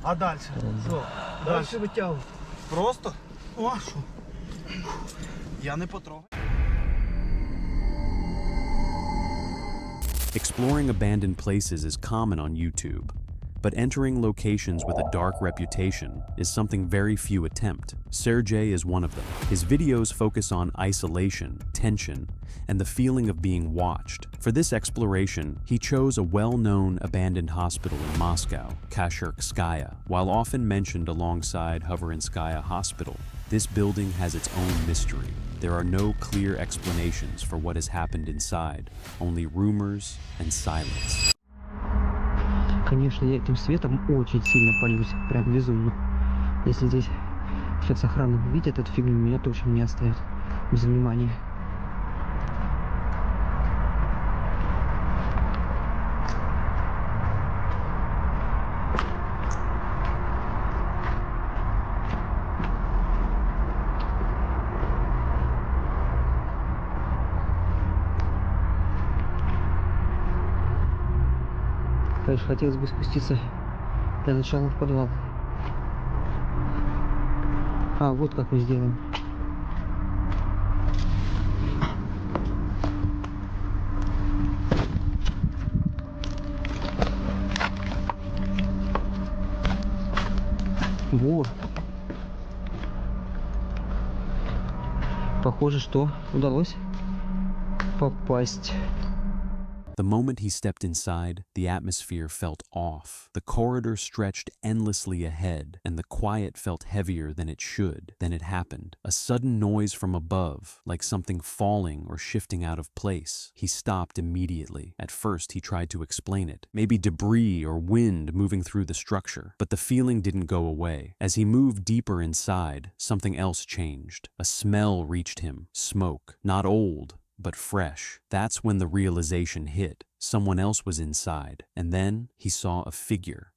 А дальше? Що? Дальше витягуй. Просто? О, що? Я не потрогаю. Exploring abandoned places is common on YouTube, but entering locations with a dark reputation is something very few attempt. Sergey is one of them. His videos focus on isolation, tension, and the feeling of being watched. For this exploration, he chose a well-known abandoned hospital in Moscow, Kasherkskaya. While often mentioned alongside Hoverinskaya Hospital, this building has its own mystery. There are no clear explanations for what has happened inside, only rumors and silence. Конечно, я этим светом очень сильно палюсь, прям безумно. Если здесь сейчас охрана увидит эту фигню, меня точно не оставят без внимания. Конечно, хотелось бы спуститься для начала в подвал. А, вот как мы сделаем. Во! Похоже, что удалось попасть. The moment he stepped inside, the atmosphere felt off. The corridor stretched endlessly ahead, and the quiet felt heavier than it should. Then it happened. A sudden noise from above, like something falling or shifting out of place. He stopped immediately. At first, he tried to explain it. Maybe debris or wind moving through the structure. But the feeling didn't go away. As he moved deeper inside, something else changed. A smell reached him. Smoke. Not old, but fresh. That's when the realization hit. Someone else was inside, and then he saw a figure.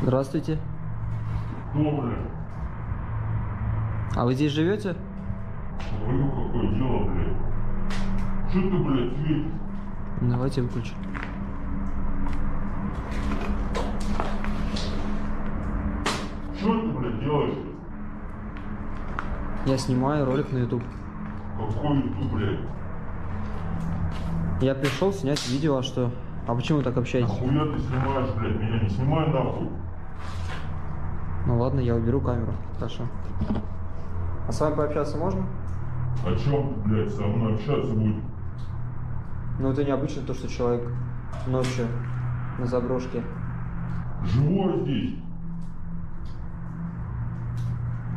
Здравствуйте. Доброе. А вы здесь живете? Говорю, какое дело, блядь. Что ты, блядь, светишь? Давайте выключу. Что ты, блядь, делаешь? Я снимаю ролик на YouTube. Какой YouTube, блядь? Я пришел снять видео, а что? А почему вы так общаетесь? Нахуя ты снимаешь, блядь? Меня не снимай нахуй. Ну ладно, я уберу камеру. Хорошо. А с вами пообщаться можно? О чем ты, блядь, со мной общаться будешь? Ну это необычно то, что человек ночью на заброшке. Живой здесь.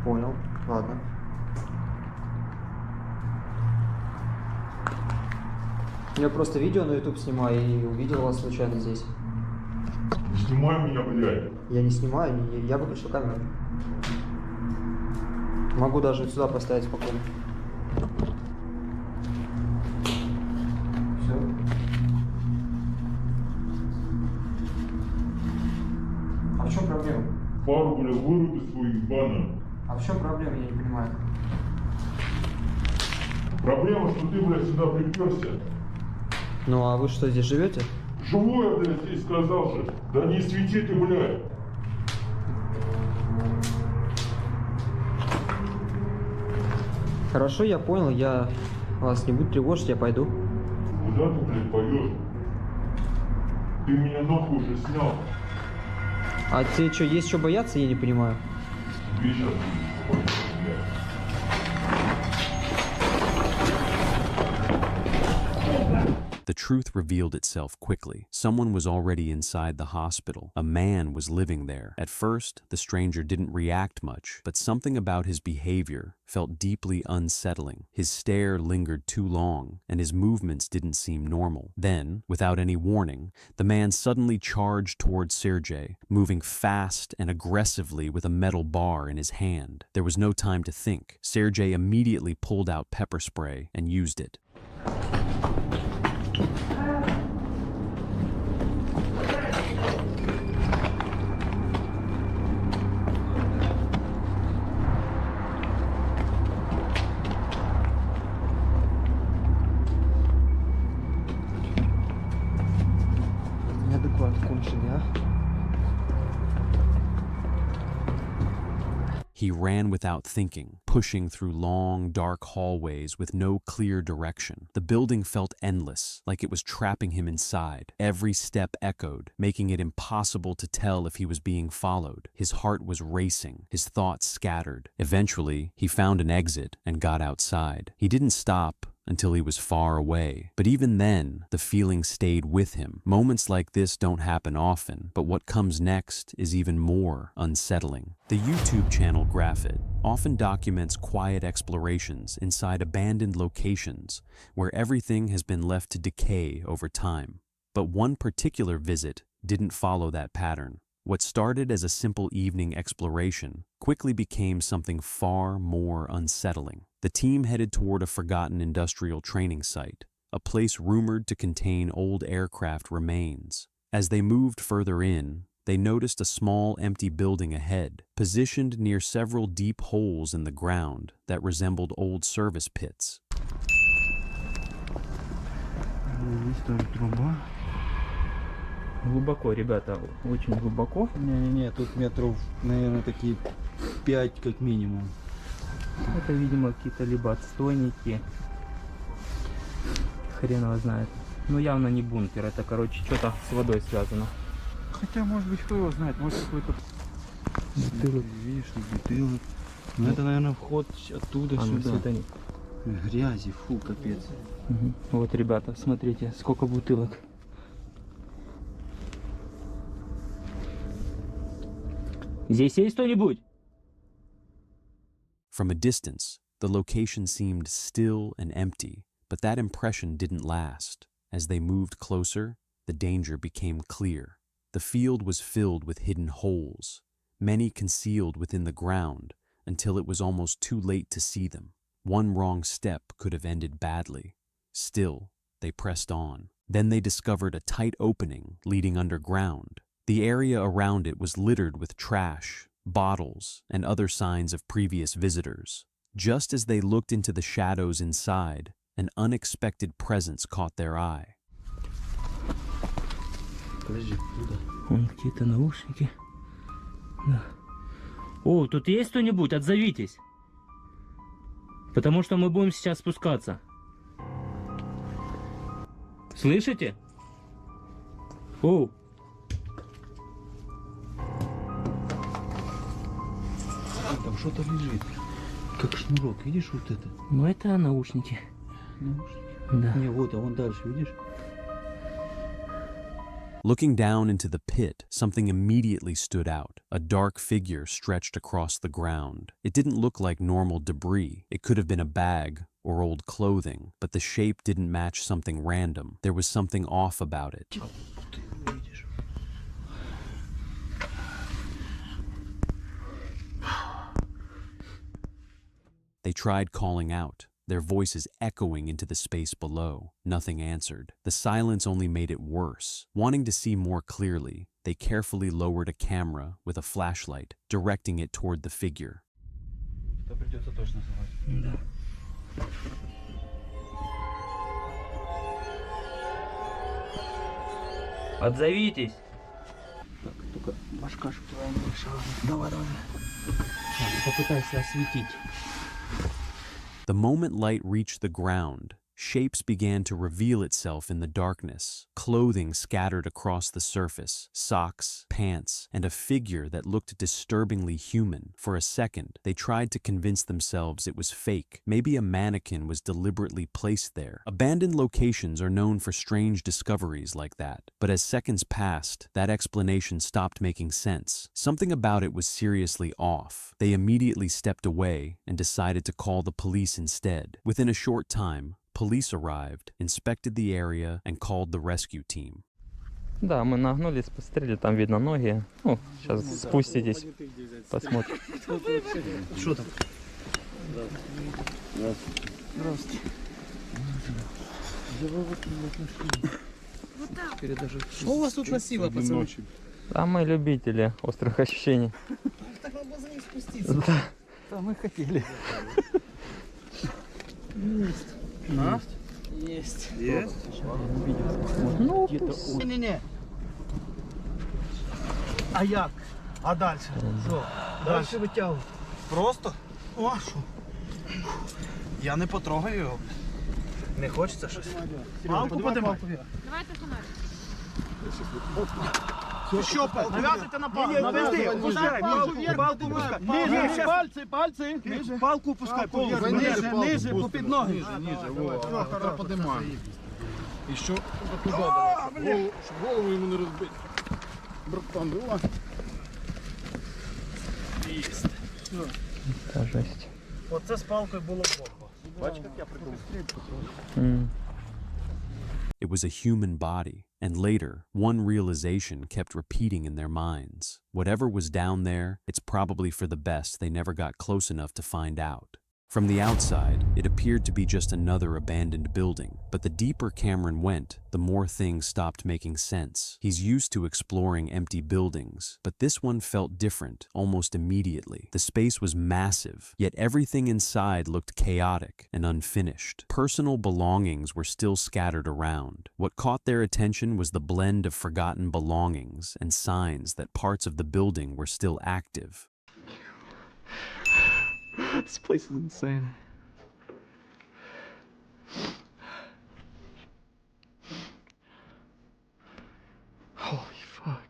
Понял. Ладно. Я просто видео на YouTube снимаю и увидел вас случайно здесь. Не снимай меня, блядь. Я не снимаю, я выключил камеру. Могу даже сюда поставить спокойно. Все. А в чем проблема? Пару, блядь, выруби свою ебаную. А в чем проблема, я не понимаю. Проблема, что ты, блядь, сюда приперся. Ну а вы что, здесь живете? Живой я, блядь, здесь сказал же. Да не свети ты, блядь. Хорошо, я понял, я вас не буду тревожить, я пойду. Куда ты, блядь, пойдешь? Ты меня нахуй уже снял. А тебе что, есть что бояться, я не понимаю. Тебе сейчас будет, блядь. The truth revealed itself quickly. Someone was already inside the hospital. A man was living there. At first, the stranger didn't react much, but something about his behavior felt deeply unsettling. His stare lingered too long, and his movements didn't seem normal. Then, without any warning, the man suddenly charged towards Sergey, moving fast and aggressively with a metal bar in his hand. There was no time to think. Sergey immediately pulled out pepper spray and used it. я. He ran without thinking, pushing through long, dark hallways with no clear direction. The building felt endless, like it was trapping him inside. Every step echoed, making it impossible to tell if he was being followed. His heart was racing, his thoughts scattered. Eventually, he found an exit and got outside. He didn't stop until he was far away. But even then, the feeling stayed with him. Moments like this don't happen often, but what comes next is even more unsettling. The YouTube channel Graphit often documents quiet explorations inside abandoned locations where everything has been left to decay over time. But one particular visit didn't follow that pattern. What started as a simple evening exploration quickly became something far more unsettling. The team headed toward a forgotten industrial training site, a place rumored to contain old aircraft remains. As they moved further in, they noticed a small empty building ahead, positioned near several deep holes in the ground that resembled old service pits. Здесь тоже труба. Глубоко, ребята, очень глубоко. Не-не-не, тут метров, наверное, такие 5 как минимум. Это, видимо, какие-то либо отстойники. Хрен его знает. Ну, явно не бункер, это, короче, что-то с водой связано. Хотя, может быть, кто его знает, может какой-то... Бутылок. Видишь, бутылок. Ну, это, наверное, вход оттуда А ну, сюда. светани. Грязи, фу, капец. Угу. Вот, ребята, смотрите, сколько бутылок. Здесь есть кто-нибудь? From a distance, the location seemed still and empty, but that impression didn't last. As they moved closer, the danger became clear. The field was filled with hidden holes, many concealed within the ground until it was almost too late to see them. One wrong step could have ended badly. Still, they pressed on. Then they discovered a tight opening leading underground. The area around it was littered with trash, bottles, and other signs of previous visitors. Just as they looked into the shadows inside, an unexpected presence caught their eye. Подожди, куда? Вон какие-то наушники. Да. О, тут есть кто-нибудь? Отзовитесь. Потому что мы будем сейчас спускаться. Слышите? О! Там что-то лежит. Как шнурок, видишь вот это? Ну это наушники. Наушники. Да. Не, вот, а вон дальше, видишь? Looking down into the pit, something immediately stood out. A dark figure stretched across the ground. It didn't look like normal debris. It could have been a bag or old clothing, but the shape didn't match something random. There was something off about it. Ты его видишь? They tried calling out, their voices echoing into the space below. Nothing answered. The silence only made it worse. Wanting to see more clearly, they carefully lowered a camera with a flashlight, directing it toward the figure. Это придется точно звать. Да. Отзовитесь. Так, только башка, чтобы твоя не мешала. Давай, давай. Попытайся осветить. The moment light reached the ground, shapes began to reveal itself in the darkness. Clothing scattered across the surface, socks, pants, and a figure that looked disturbingly human. For a second, they tried to convince themselves it was fake. Maybe a mannequin was deliberately placed there. Abandoned locations are known for strange discoveries like that. But as seconds passed, that explanation stopped making sense. Something about it was seriously off. They immediately stepped away and decided to call the police instead. Within a short time, police arrived, inspected the area, and called the rescue team. Да, мы нагнулись, посмотрели, там видно ноги. Ну, сейчас спуститесь, посмотрим. Что там? Здравствуйте. Что у вас тут носило, пацаны? А мы любители острых ощущений. Так надо было за них спуститься. Да. Да, мы хотели. Есть. А? Есть. Есть? Ну, Не-не-не. А як? А далі? Що? Далі витягуй. просто? О, що? Я не потрогаю його. Не хочеться щось? Палку подимай. Давайте фонарик. Що, нав'язуйте на палку. Навези, пускай, палку пускай. Ниже, пальці. Палку пускай, ниже, попід ноги. Ніже, подимай. І що? Туди давай, щоб голову йому не розбити. Братан, давай. Та жесть. Оце з палкою було бомба. Бачиш, як я придумав? It was a human body, and later, one realization kept repeating in their minds. Whatever was down there, it's probably for the best they never got close enough to find out. From the outside, it appeared to be just another abandoned building, but the deeper Cameron went, the more things stopped making sense. He's used to exploring empty buildings, but this one felt different almost immediately. The space was massive, yet everything inside looked chaotic and unfinished. Personal belongings were still scattered around. What caught their attention was the blend of forgotten belongings and signs that parts of the building were still active. This place is insane. Holy fuck.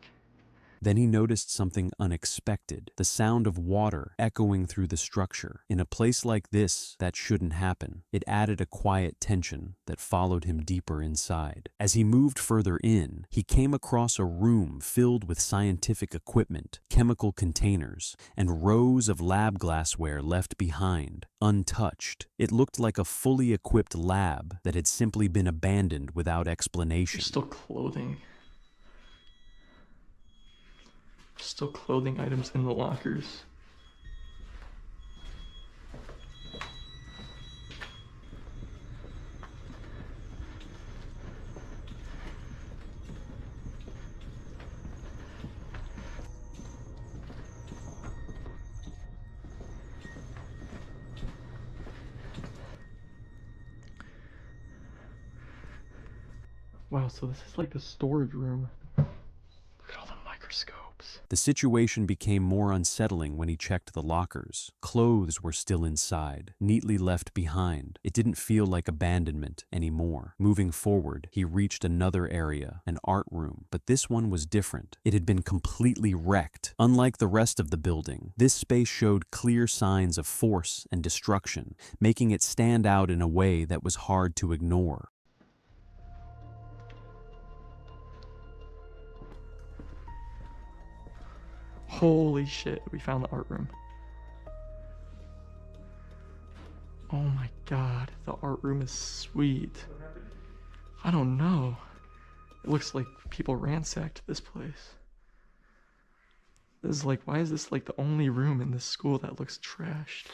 Then he noticed something unexpected, the sound of water echoing through the structure. In a place like this, that shouldn't happen. It added a quiet tension that followed him deeper inside. As he moved further in, he came across a room filled with scientific equipment, chemical containers, and rows of lab glassware left behind, untouched. It looked like a fully equipped lab that had simply been abandoned without explanation. There's still clothing. Still clothing items in the lockers. Wow, so this is like the storage room. Look at all the microscopes. The situation became more unsettling when he checked the lockers. Clothes were still inside, neatly left behind. It didn't feel like abandonment anymore. Moving forward, he reached another area, an art room, but this one was different. It had been completely wrecked. Unlike the rest of the building, this space showed clear signs of force and destruction, making it stand out in a way that was hard to ignore. Holy shit, we found the art room. Oh my god, the art room is sweet. I don't know. It looks like people ransacked this place. This is like, why is this like the only room in this school that looks trashed?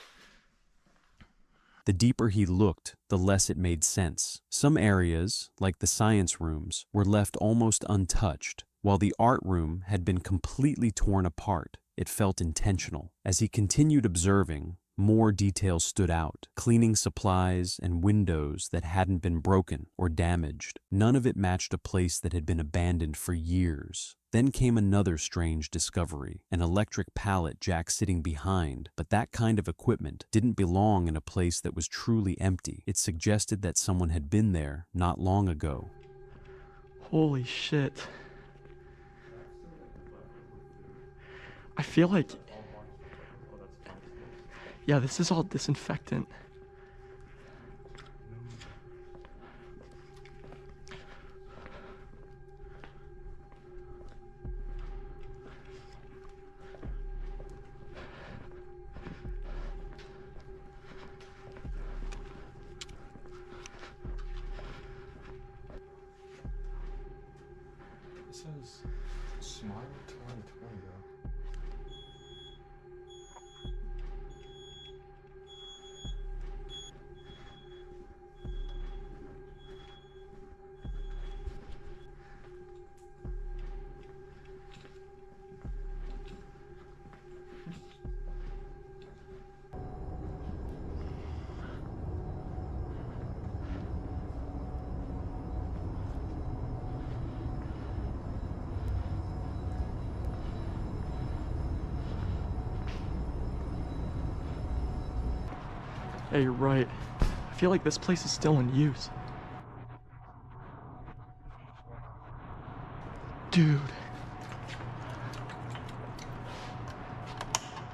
The deeper he looked, the less it made sense. Some areas, like the science rooms, were left almost untouched, while the art room had been completely torn apart. It felt intentional. As he continued observing, more details stood out. Cleaning supplies and windows that hadn't been broken or damaged. None of it matched a place that had been abandoned for years. Then came another strange discovery, an electric pallet jack sitting behind, but that kind of equipment didn't belong in a place that was truly empty. It suggested that someone had been there not long ago. Holy shit. I feel like... Yeah, this is all disinfectant. It says Smile 2020 though. Yeah, you're right. I feel like this place is still in use. Dude.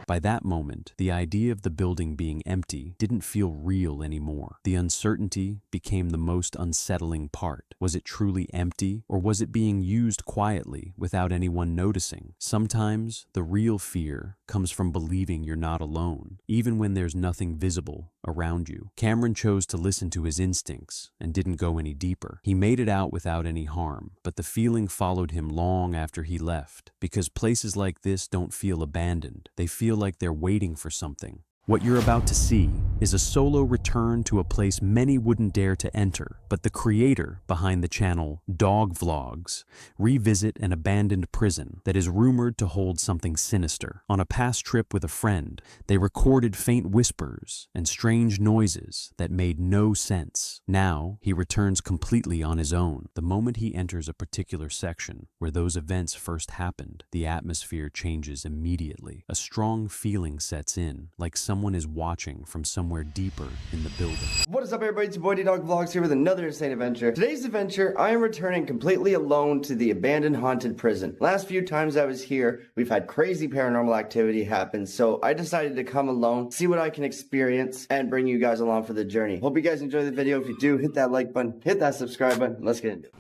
By that moment, the idea of the building being empty didn't feel real anymore. The uncertainty became the most unsettling part. Was it truly empty, or was it being used quietly without anyone noticing? Sometimes the real fear comes from believing you're not alone, even when there's nothing visible around you. Cameron chose to listen to his instincts and didn't go any deeper. He made it out without any harm, but the feeling followed him long after he left, because places like this don't feel abandoned. They feel like they're waiting for something. What you're about to see is a solo return to a place many wouldn't dare to enter, but the creator behind the channel Dog Vlogs revisit an abandoned prison that is rumored to hold something sinister. On a past trip with a friend, they recorded faint whispers and strange noises that made no sense. Now, he returns completely on his own. The moment he enters a particular section where those events first happened, the atmosphere changes immediately. A strong feeling sets in, like someone is watching from somewhere deeper in the building. What is up, everybody? It's your boy D-Dog Vlogs here with another insane adventure. Today's adventure, I am returning completely alone to the abandoned haunted prison. Last few times I was here, we've had crazy paranormal activity happen, so I decided to come alone, see what I can experience, and bring you guys along for the journey. Hope you guys enjoy the video. If you do, hit that like button, hit that subscribe button. Let's get into it.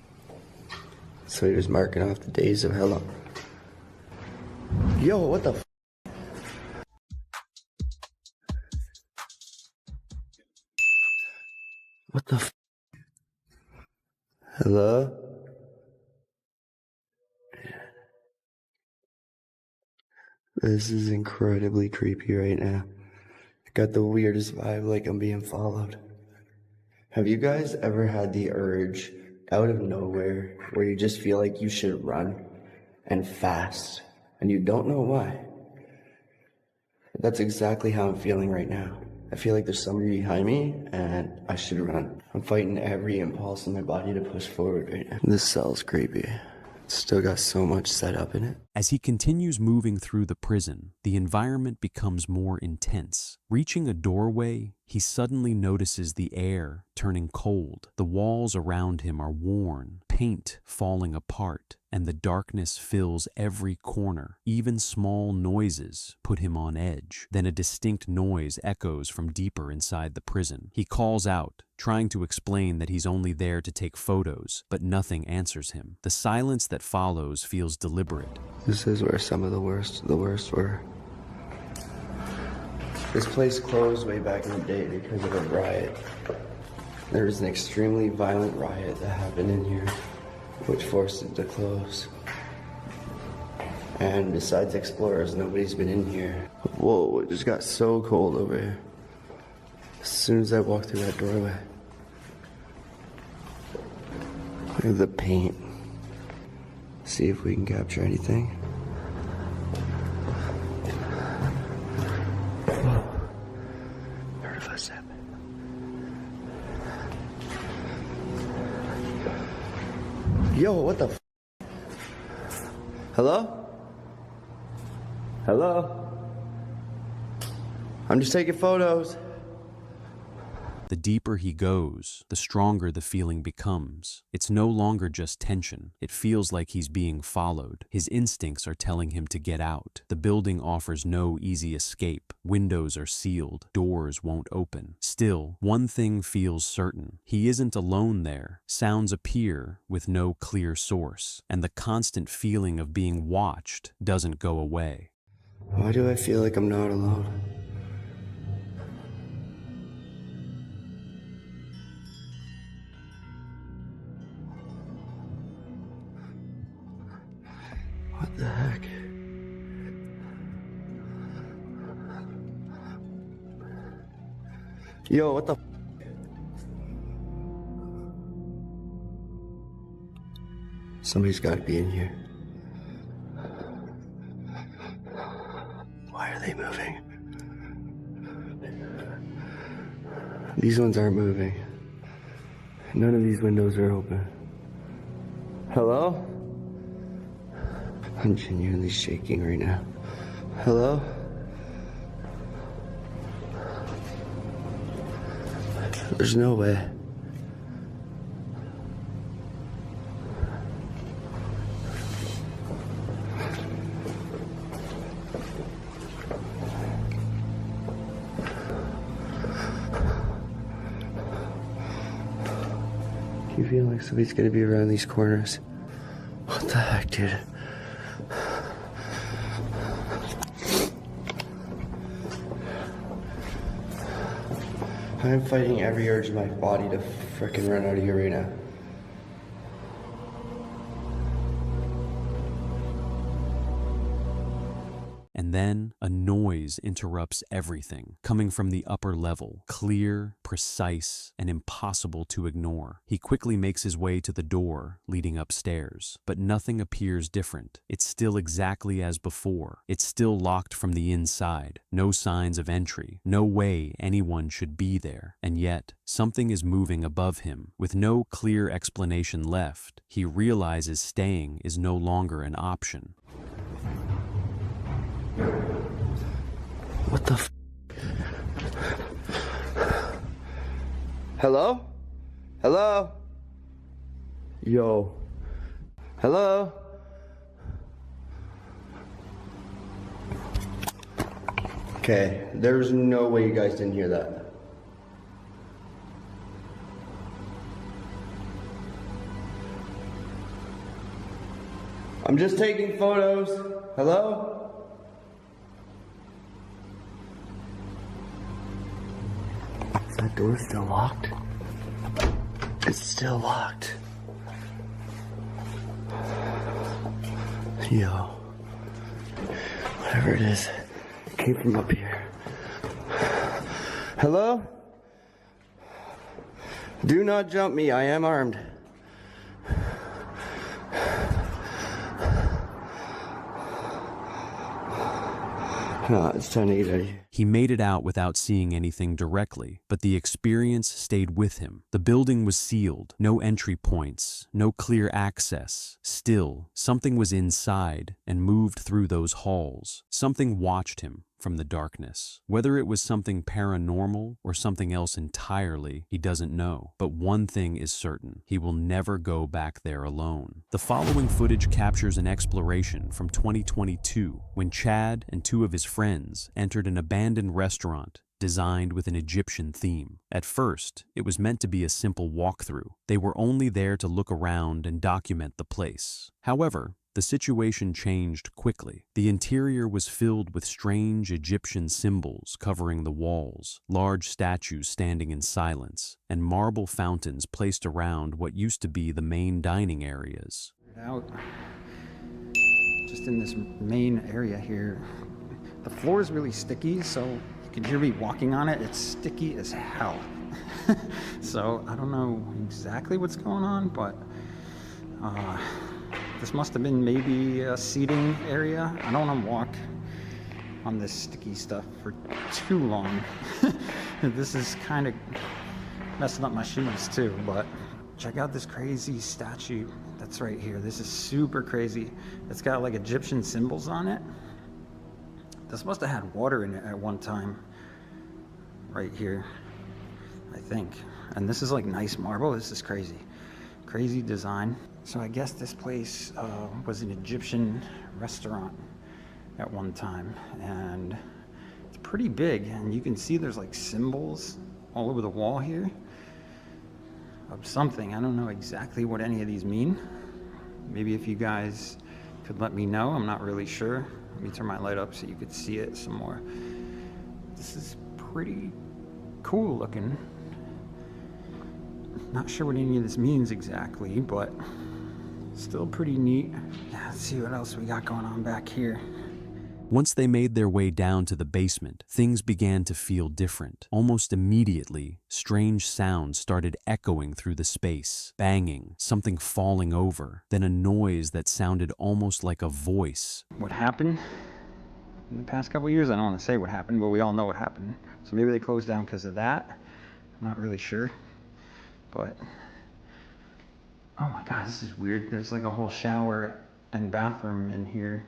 So he was marking off the days of hell. Yo, what the f? What the f? Hello? This is incredibly creepy right now. I got the weirdest vibe, like I'm being followed. Have you guys ever had the urge out of nowhere where you just feel like you should run and fast and you don't know why? That's exactly how I'm feeling right now. I feel like there's somebody behind me and I should run. I'm fighting every impulse in my body to push forward right now. This cell's creepy. It's still got so much set up in it. As he continues moving through the prison, the environment becomes more intense. Reaching a doorway, he suddenly notices the air turning cold. The walls around him are worn, paint falling apart, and the darkness fills every corner. Even small noises put him on edge. Then a distinct noise echoes from deeper inside the prison. He calls out, trying to explain that he's only there to take photos, but nothing answers him. The silence that follows feels deliberate. This is where some of the worst were. This place closed way back in the day because of a riot. There was an extremely violent riot that happened in here, which forced it to close. And besides explorers, nobody's been in here. Whoa, it just got so cold over here. As soon as I walked through that doorway. Look at the paint. See if we can capture anything. Whoa. Heard a footstep. Yo, what the f? Hello? Hello? I'm just taking photos. The deeper he goes, the stronger the feeling becomes. It's no longer just tension. It feels like he's being followed. His instincts are telling him to get out. The building offers no easy escape. Windows are sealed. Doors won't open. Still, one thing feels certain. He isn't alone there. Sounds appear with no clear source, and the constant feeling of being watched doesn't go away. Why do I feel like I'm not alone? What the heck? Yo, what the f? Somebody's got to be in here. Why are they moving? These ones aren't moving. None of these windows are open. Hello? I'm genuinely shaking right now. Hello? There's no way. You feel like somebody's gonna be around these corners. What the heck, dude? I'm fighting every urge in my body to frickin' run out of here right now. And then a noise interrupts everything, coming from the upper level, clear, precise, and impossible to ignore. He quickly makes his way to the door leading upstairs, but nothing appears different. It's still exactly as before. It's still locked from the inside, no signs of entry, no way anyone should be there. And yet, something is moving above him. With no clear explanation left, he realizes staying is no longer an option. What the f? Hello? Hello? Yo. Hello? Okay, there's no way you guys didn't hear that. I'm just taking photos. Hello? Is that door still locked? It's still locked. Yo. Whatever it is, it came from up here. Hello? Do not jump me, I am armed. No, it's time to get out of here. He made it out without seeing anything directly, but the experience stayed with him. The building was sealed, no entry points, no clear access. Still, something was inside and moved through those halls. Something watched him from the darkness. Whether it was something paranormal or something else entirely, he doesn't know. But one thing is certain: he will never go back there alone. The following footage captures an exploration from 2022 when Chad and two of his friends entered an abandoned restaurant designed with an Egyptian theme. At first, it was meant to be a simple walkthrough. They were only there to look around and document the place. However, the situation changed quickly. The interior was filled with strange Egyptian symbols covering the walls, large statues standing in silence, and marble fountains placed around what used to be the main dining areas. Out just in this main area here, the floor is really sticky, so you can hear me walking on it. It's sticky as hell. So I don't know exactly what's going on, but this must have been maybe a seating area. I don't want to walk on this sticky stuff for too long. This is kind of messing up my shoes too, but check out this crazy statue that's right here. This is super crazy. It's got like Egyptian symbols on it. This must have had water in it at one time. Right here, I think. And this is like nice marble. This is crazy. Crazy design. So I guess this place was an Egyptian restaurant at one time, and it's pretty big, and you can see there's like symbols all over the wall here of something. I don't know exactly what any of these mean. Maybe if you guys could let me know. I'm not really sure. Let me turn my light up so you could see it some more. This is pretty cool looking. Not sure what any of this means exactly, but still pretty neat. Yeah, let's see what else we got going on back here. Once they made their way down to the basement, things began to feel different. Almost immediately, strange sounds started echoing through the space. Banging, something falling over, then a noise that sounded almost like a voice. What happened in the past couple years? I don't want to say what happened, but we all know what happened. So maybe they closed down because of that. I'm not really sure. But, oh my God, this is weird. There's like a whole shower and bathroom in here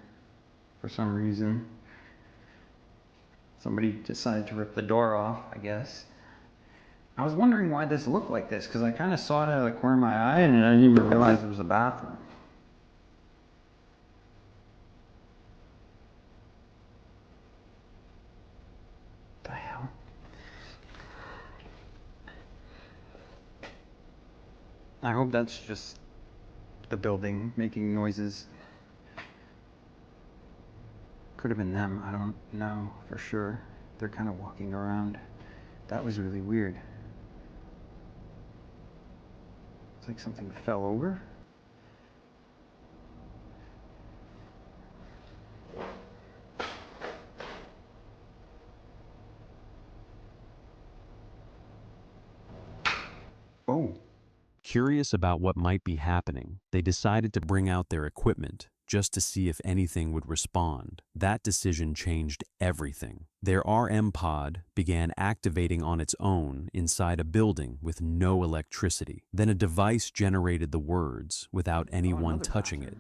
for some reason. Somebody decided to rip the door off, I guess. I was wondering why this looked like this, because I kind of saw it out of the corner of my eye and I didn't even realize it was a bathroom. What the hell? I hope that's just the building making noises. Could have been them, I don't know for sure. They're kind of walking around. That was really weird. It's like something fell over. Oh. Curious about what might be happening, they decided to bring out their equipment just to see if anything would respond. That decision changed everything. Their RM pod began activating on its own inside a building with no electricity. Then a device generated the words without anyone touching it.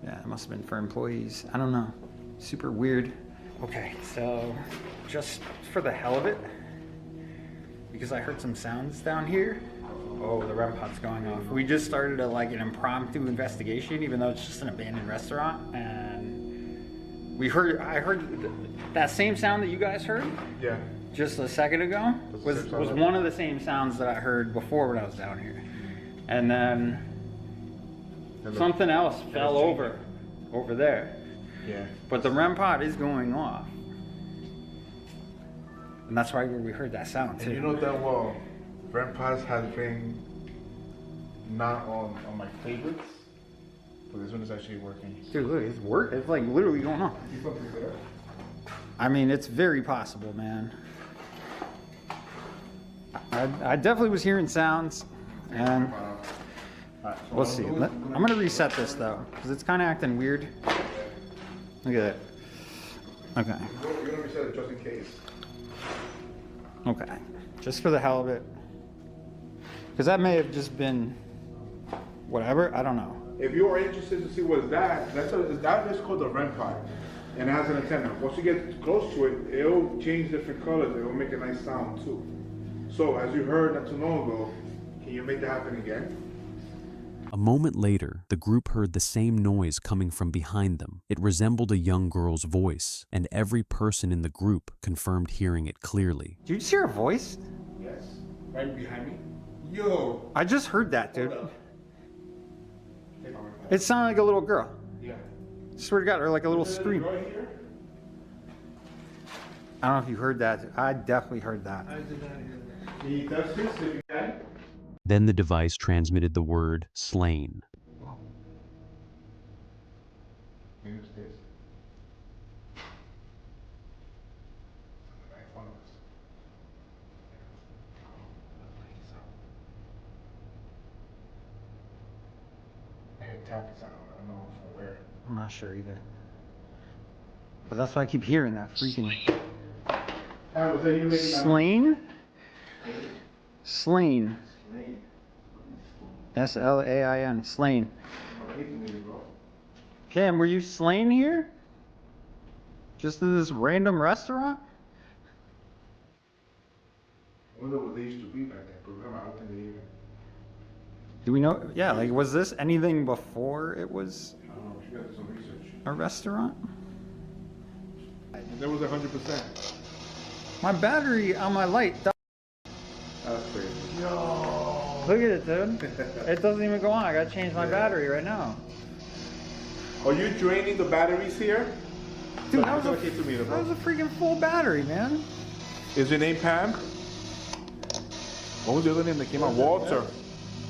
Yeah, it must have been for employees. I don't know. Super weird. Okay, so just for the hell of it, because I heard some sounds down here. Oh, the REM pod's going off. We just started an impromptu investigation, even though it's just an abandoned restaurant, and I heard that same sound that you guys heard. Yeah. Just a second ago was one of the same sounds that I heard before when I was down here, and then something else fell over there. Yeah. But the REM pod is going off, and that's why we heard that sound too. And you know that well. REM pods has been not on my favorites, but this one is actually working. Dude, look, it's like literally going on. I mean, it's very possible, man. I definitely was hearing sounds, and we'll see. I'm gonna reset this though, because it's kind of acting weird. Look at that. Okay. You're gonna reset it just in case. Okay. Just for the hell of it. Because that may have just been whatever, I don't know. If you are interested to see what's that is called a REM pod, and it has an antenna. Once you get close to it, it'll change different colors. It will make a nice sound too. So as you heard not too long ago, can you make that happen again? A moment later, the group heard the same noise coming from behind them. It resembled a young girl's voice, and every person in the group confirmed hearing it clearly. Did you just hear a voice? Yes. Right behind me. Yo. I just heard that, dude. It sounded like a little girl. Yeah. Swear to God, or like a little scream. Right here? I don't know if you heard that. I definitely heard that. Can you touch this if you can? Then the device transmitted the word slain. Use this. I hear tapping sound. I don't know from where. I'm not sure either. But that's why I keep hearing that freaking... Was that you making that? Slain? Slain. S-L-A-I-N. Slain. Cam, were you slain here? Just in this random restaurant? I wonder what they used to be back then, but remember, I don't think they even... Do we know? Yeah, like, was this anything before it was I don't know, we should have to do some research. a restaurant? And there was 100%. My battery on my light died. That's crazy. Look at it, dude. It doesn't even go on. I gotta change my battery right now. Are you draining the batteries here? Dude, that was a freaking full battery, man. Is your name Pam? What was the other name that came out? Walter.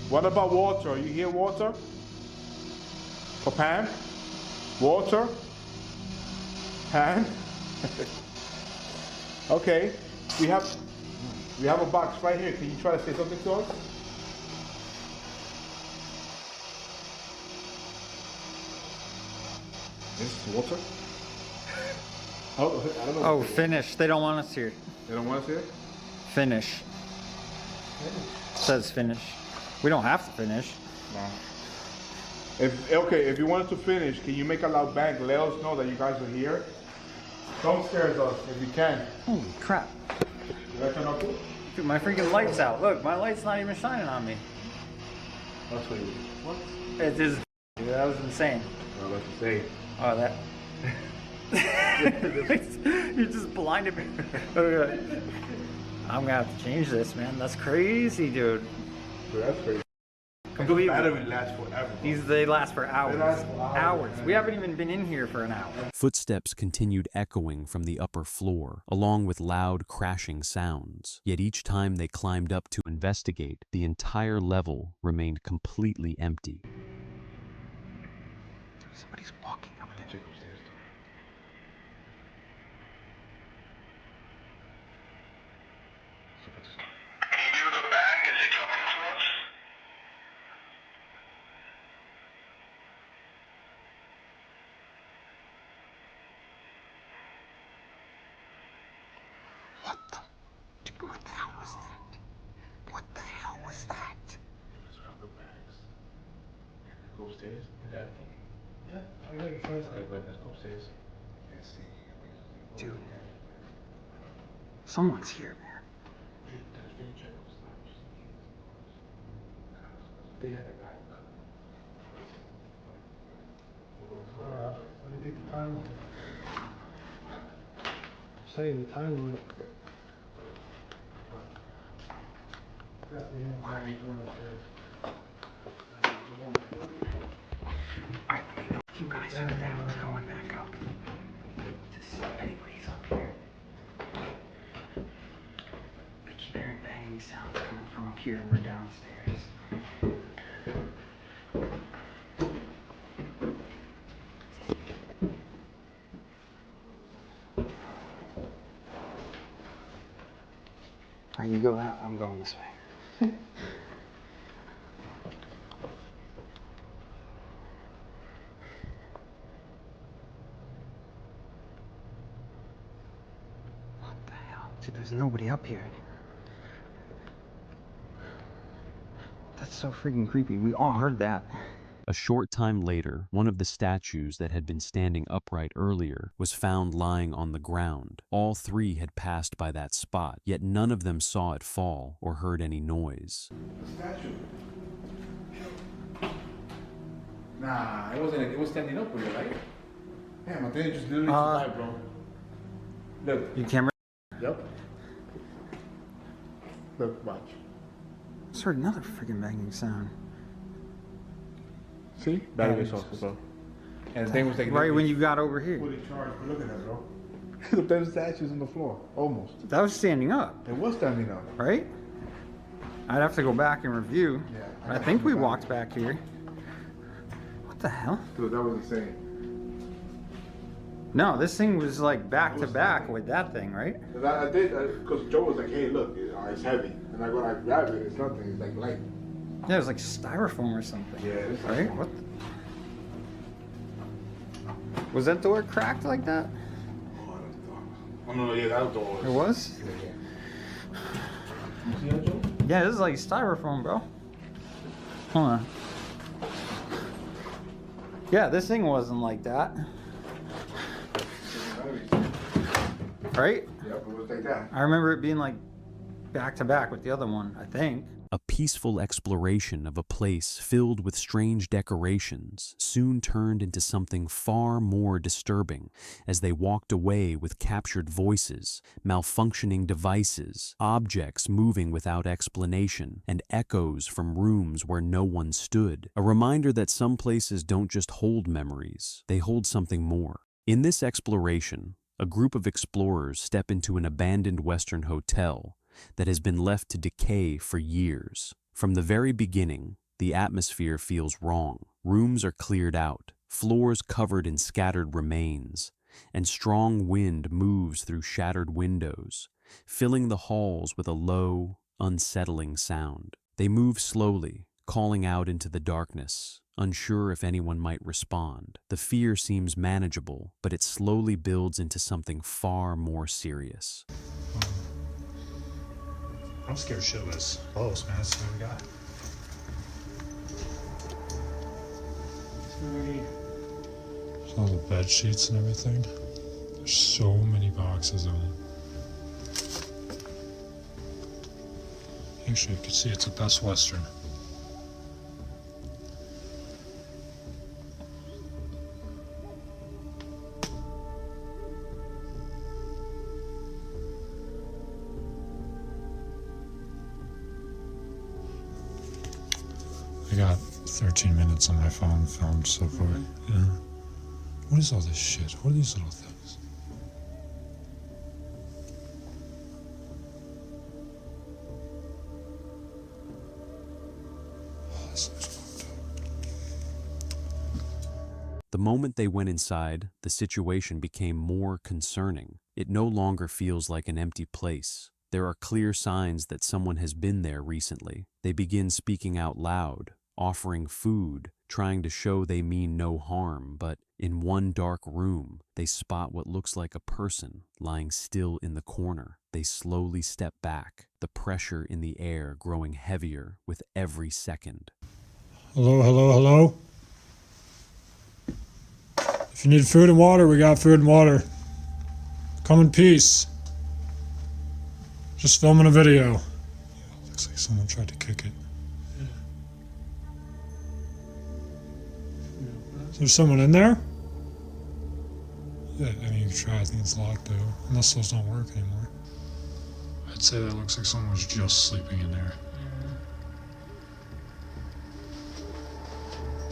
What about Walter? Are you here, Walter? For Pam? Walter? Pam? Okay. We have a box right here. Can you try to say something to us? This is Walter? I don't know. Oh, finish. They don't want us here. They don't want us here? Finish. It says finish. We don't have to finish. No. If you wanted to finish, can you make a loud bang? Let us know that you guys are here. Don't scare us if you can. Holy crap. You guys turn up too? Dude, my freaking light's out. Look, my light's not even shining on me. That's what you. What? It just, dude, that was insane. I was about to say. Oh, that. You just blinded me. I'm gonna have to change this, man. That's crazy, dude. Dude, that's crazy. Completely. The battery lasts forever. Bro. They last for hours. They last for hours, man. We haven't even been in here for an hour. Footsteps continued echoing from the upper floor, along with loud crashing sounds. Yet each time they climbed up to investigate, the entire level remained completely empty. Somebody's walking up there. Check upstairs. What the? Dude, what the hell was that? What the hell was that? Let's grab the bags. Go upstairs. Yeah. I got it first. Let's go upstairs. Dude. Someone's here, man. They had a guy. What do you think the time was? Saying the time limit. Alright, you guys are down. We're going back up. To see if anybody's up here. I keep hearing banging sounds coming from up here and we're downstairs. Alright, you go out, I'm going this way. What the hell? Dude, there's nobody up here. That's so freaking creepy. We all heard that. A short time later, one of the statues that had been standing upright earlier was found lying on the ground. All three had passed by that spot, yet none of them saw it fall or heard any noise. The statue. Nah, it wasn't. It was standing up with it, right? Damn, I think it just literally survived, bro. Look. You camera? Yep. Look, watch. Just heard another freaking banging sound. See? Battery is off, bro. And the thing was like right when you got over here. fully charged. But look at that, bro. The damn statues on the floor, almost. That was standing up, It was standing up. right? I'd have to go back and review. Yeah, I think we walked back here. What the hell? Dude, that was insane. No, this thing was like back to back with that thing, right? Cause I did, because Joe was like, "Hey, look, it's heavy," and I go, I grab it, it's nothing. It's like light. Yeah, it was like styrofoam or something. Yeah, it's Right? What? Was that door cracked like that? Oh no, yeah, that was the door. It was? Yeah. You see that, Joe? Yeah, this is like styrofoam, bro. Hold on. Yeah, this thing wasn't like that. Right? Yep, it was like that. I remember it being like back to back with the other one, I think. A peaceful exploration of a place filled with strange decorations soon turned into something far more disturbing as they walked away with captured voices, malfunctioning devices, objects moving without explanation, and echoes from rooms where no one stood. A reminder that some places don't just hold memories, they hold something more. In this exploration, a group of explorers step into an abandoned Western hotel that has been left to decay for years. From the very beginning, the atmosphere feels wrong. Rooms are cleared out, floors covered in scattered remains, and strong wind moves through shattered windows, filling the halls with a low, unsettling sound. They move slowly, calling out into the darkness, unsure if anyone might respond. The fear seems manageable, but it slowly builds into something far more serious. I'm scared shitless. Close, man. That's what we got. There's all the bed sheets and everything. There's so many boxes of them. Actually, you can see it's a Best Western. I got 13 minutes on my phone filmed so far. Yeah. What is all this shit? What are these little things? Oh, this looks fucked up. The moment they went inside, the situation became more concerning. It no longer feels like an empty place. There are clear signs that someone has been there recently. They begin speaking out loud, offering food, trying to show they mean no harm, but in one dark room, they spot what looks like a person lying still in the corner. They slowly step back, the pressure in the air growing heavier with every second. Hello, hello, hello. If you need food and water, we got food and water. Come in peace. Just filming a video. Looks like someone tried to kick it. Is there someone in there? Yeah, I mean, you can try. I think it's locked though. Unless those don't work anymore. I'd say that looks like someone was just sleeping in there.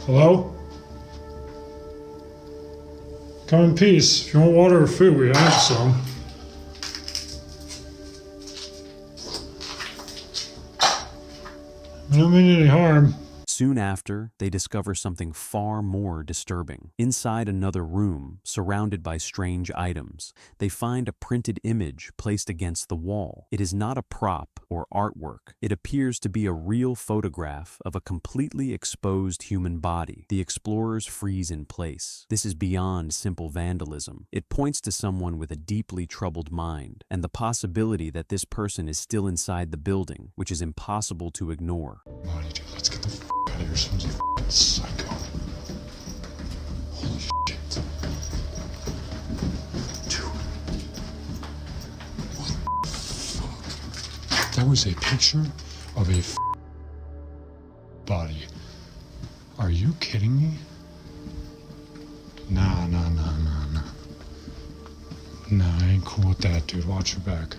Hello? Come in peace. If you want water or food, we have some. We don't mean any harm. Soon after, they discover something far more disturbing. Inside another room, surrounded by strange items, they find a printed image placed against the wall. It is not a prop or artwork. It appears to be a real photograph of a completely exposed human body. The explorers freeze in place. This is beyond simple vandalism. It points to someone with a deeply troubled mind, and the possibility that this person is still inside the building, which is impossible to ignore. Body, dude, let's get the f out of here. Someone's a f***ing psycho. Holy shit. Dude. What the fuck? That was a picture of a body. Are you kidding me? Nah. Nah, I ain't cool with that, dude. Watch your back.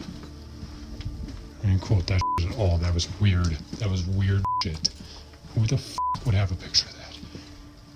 I ain't cool with that shit at all. That was weird. That was weird shit. Who the f would have a picture of that?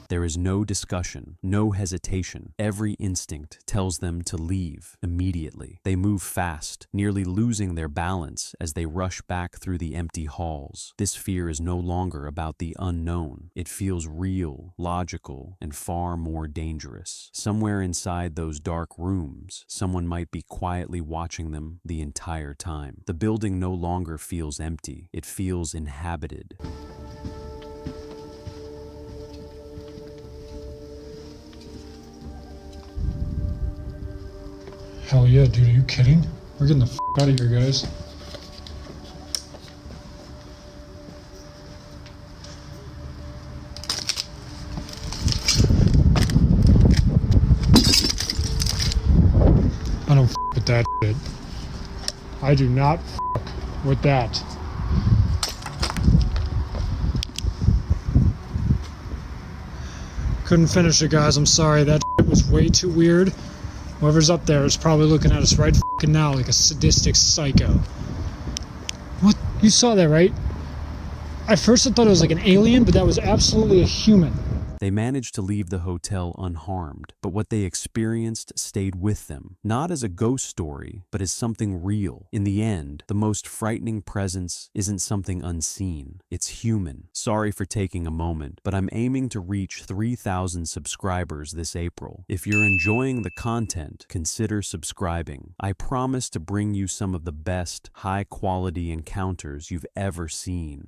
There is no discussion, no hesitation. Every instinct tells them to leave immediately. They move fast, nearly losing their balance as they rush back through the empty halls. This fear is no longer about the unknown. It feels real, logical, and far more dangerous. Somewhere inside those dark rooms, someone might be quietly watching them the entire time. The building no longer feels empty. It feels inhabited. Hell yeah, dude, are you kidding? We're getting the f out of here, guys. I don't f with that shit. I do not f with that. Couldn't finish it, guys. I'm sorry. That shit was way too weird. Whoever's up there is probably looking at us right f***ing now like a sadistic psycho. What? You saw that, right? At first I thought it was like an alien, but that was absolutely a human. They managed to leave the hotel unharmed, but what they experienced stayed with them, not as a ghost story, but as something real. In the end, the most frightening presence isn't something unseen, it's human. Sorry for taking a moment, but I'm aiming to reach 3,000 subscribers this April. If you're enjoying the content, consider subscribing. I promise to bring you some of the best, high-quality encounters you've ever seen.